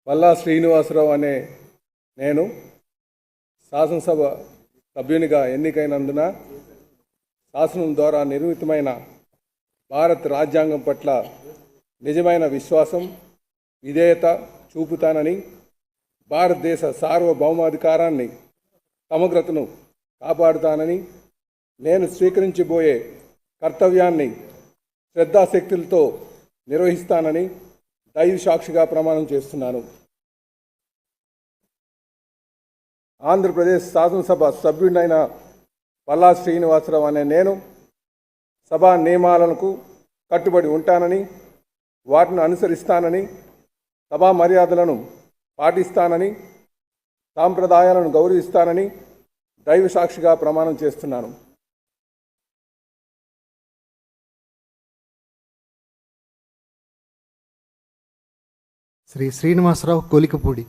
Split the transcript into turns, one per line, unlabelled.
పల్లా శ్రీనివాసరావు అనే నేను శాసనసభ సభ్యునిగా ఎన్నికైనందున శాసనం ద్వారా నిర్మితమైన భారత రాజ్యాంగం పట్ల నిజమైన విశ్వాసం, విధేయత చూపుతానని, భారతదేశ సార్వభౌమాధికారాన్ని, సమగ్రతను కాపాడుతానని, నేను స్వీకరించబోయే కర్తవ్యాన్ని శ్రద్ధాశక్తులతో నిర్వహిస్తానని దైవ సాక్షిగా ప్రమాణం చేస్తున్నాను. ఆంధ్రప్రదేశ్ శాసనసభ సభ్యుడైన పల్లా శ్రీనివాసరావు అనే నేను సభా నియమాలకు కట్టుబడి ఉంటానని, వాటిని అనుసరిస్తానని, సభా మర్యాదలను పాటిస్తానని, సాంప్రదాయాలను గౌరవిస్తానని దైవ సాక్షిగా ప్రమాణం చేస్తున్నాను.
శ్రీ శ్రీనివాసరావు కొలికపూడి.